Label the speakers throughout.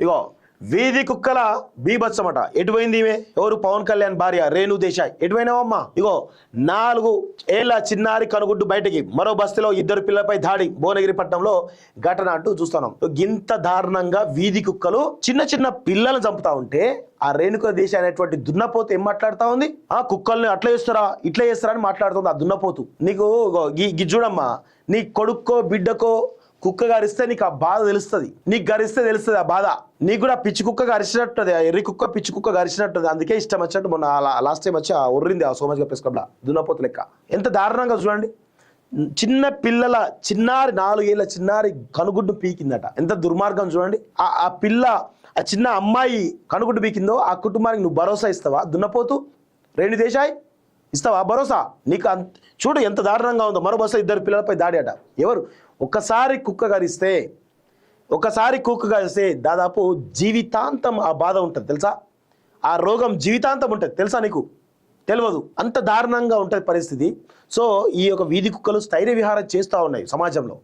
Speaker 1: ఇగో వీధి కుక్కల బీభత్సమట. ఎటుపోయింది ఈమె? ఎవరు? పవన్ కళ్యాణ్ భార్య రేణు దేశాయ్. ఎటుపోయినావమ్మా? ఇగో 4 ఏళ్ల చిన్నారి కనుగుడ్డు బయటికి, మరో బస్తీలో 2 పిల్లలపై దాడి, భువనగిరి పట్టణంలో ఘటన అంటూ చూస్తున్నాం. గింత దారుణంగా వీధి కుక్కలు చిన్న చిన్న పిల్లలు చంపుతా ఉంటే ఆ రేణుక దేశాయ్ అనేటువంటి దున్నపోతు ఏం మాట్లాడుతా ఉంది? ఆ కుక్కల్ని అట్లా చేస్తారా ఇట్లా చేస్తారా అని మాట్లాడుతుంది ఆ దున్నపోతు. నీకు చూడమ్మా, నీ కొడుక్కో బిడ్డకో కుక్క గరిస్తే నీకు ఆ బాధ తెలుస్తుంది, నీకు గరిస్తే తెలుస్తుంది ఆ బాధ. నీకు కూడా పిచ్చి కుక్క గరిచినట్టుంది, ఎర్రి కుక్క పిచ్చి కుక్క గరిచినట్టుంది. అందుకే ఇష్టం వచ్చినట్టు మొన్న లాస్ట్ టైం వచ్చి ఒర్రింది ఆ సోమజ్గా ప్రెస్ క్లబ్లో దున్నపోతు లెక్క. ఎంత దారుణంగా చూడండి. చిన్న పిల్లల చిన్నారి 4 ఏళ్ల చిన్నారి కనుగుడ్డు పీకిందట. ఎంత దుర్మార్గం చూడండి. ఆ పిల్ల ఆ చిన్న అమ్మాయి కనుగుడ్డు పీకిందో ఆ కుటుంబానికి నువ్వు భరోసా ఇస్తావా? దున్నపోతు రేణు దేశాయ్ ఇస్తావా భరోసా? నీకు చూడు ఎంత దారుణంగా ఉందో. మరో బస్సులో 2 పిల్లలపై దాడి అట. ఎవరు? ఒకసారి కుక్క గరిస్తే దాదాపు జీవితాంతం ఆ బాధ ఉంటుంది తెలుసా? ఆ రోగం జీవితాంతం ఉంటుంది తెలుసా? నీకు తెలియదు. అంత దారుణంగా ఉంటుంది పరిస్థితి. సో ఈ యొక్క వీధి కుక్కలు స్థైర్య విహారం చేస్తూ ఉన్నాయి సమాజంలో.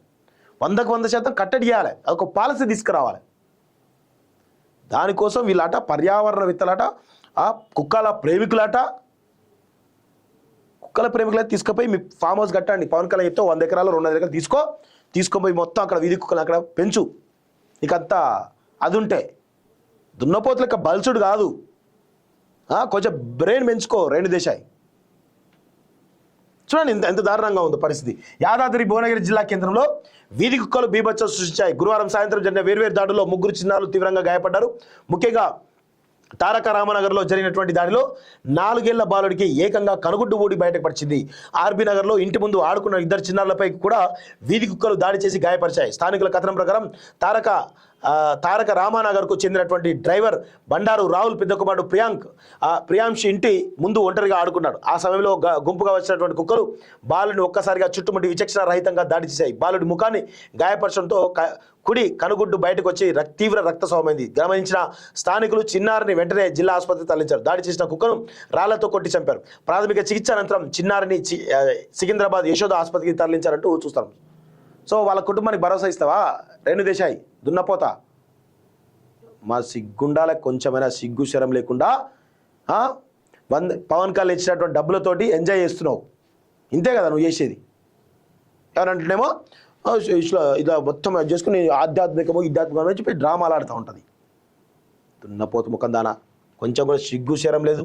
Speaker 1: 100కు 100% కట్టడి చేయాలి, అదొక పాలసీ తీసుకురావాలి. దానికోసం వీళ్ళట పర్యావరణవేత్తలట, ఆ కుక్కల ప్రేమికులట, కుక్కల ప్రేమికులైతే తీసుకుపోయి మీ ఫామ్ హౌస్ కట్టండి. పవన్ కళ్యాణ్ చెప్తే 100 ఎకరాలు 200 ఎకరాలు తీసుకొని మొత్తం అక్కడ వీధి కుక్కలు అక్కడ పెంచు. నీకంతా అది ఉంటే దున్నపోతు లెక్క బల్సుడు కాదు, కొంచెం బ్రెయిన్ పెంచుకో రేణు దేశాయ్. చూడండి ఎంత దారుణంగా ఉందో పరిస్థితి. యాదాద్రి భువనగిరి జిల్లా కేంద్రంలో వీధి కుక్కలు బీభత్సం సృష్టించాయి. గురువారం సాయంత్రం జరిగిన వేర్వేరు దాడుల్లో 3 చిన్నారులు తీవ్రంగా గాయపడ్డారు. ముఖ్యంగా తారక రామనగర్లో జరిగినటువంటి దాడిలో 4 ఏళ్ల బాలుడికి ఏకంగా కనుగుడ్డు ఊడి బయటకు పడిచింది. ఆర్బీ నగర్లో ఇంటి ముందు ఆడుకున్న 2 చిన్నారులపై కూడా వీధి కుక్కలు దాడి చేసి గాయపరిచాయి. స్థానికుల కథనం ప్రకారం తారక రామానగర్కు చెందినటువంటి డ్రైవర్ బండారు రాహుల్ పెద్ద కుమారుడు ప్రియాంశ్ ఇంటి ముందు ఒంటరిగా ఆడుకున్నాడు. ఆ సమయంలో గుంపుగా వచ్చినటువంటి కుక్కలు బాలుడిని ఒక్కసారిగా చుట్టుముట్టి విచక్షణ రహితంగా దాడి చేశాయి. బాలుడి ముఖాన్ని గాయపరచడంతో కుడి కనుగుడ్డు బయటకు వచ్చి తీవ్ర రక్తస్రావమైంది. గమనించిన స్థానికులు చిన్నారిని వెంటనే జిల్లా ఆసుపత్రికి తరలించారు. దాడి చేసిన కుక్కను రాళ్లతో కొట్టి చంపారు. ప్రాథమిక చికిత్స అనంతరం చిన్నారిని సికింద్రాబాద్ యశోద ఆసుపత్రికి తరలించారంటూ చూస్తాం. సో వాళ్ళ కుటుంబానికి భరోసా ఇస్తావా రేణు దేశాయ్ దున్నపోత? మా సిగ్గుండాల కొంచెమైనా సిగ్గు శరం లేకుండా పవన్ కళ్యాణ్ ఇచ్చినటువంటి డబ్బులతోటి ఎంజాయ్ చేస్తున్నావు. ఇంతే కదా నువ్వు చేసేది. ఎవరంటేనేమో ఇలా మొత్తం చేసుకుని ఆధ్యాత్మికమో ఇధ్యాత్మికమో అని చెప్పి డ్రామాలు ఆడుతూ ఉంటుంది. దున్నపోతు ముఖం దానా, కొంచెం కూడా సిగ్గు శరం లేదు.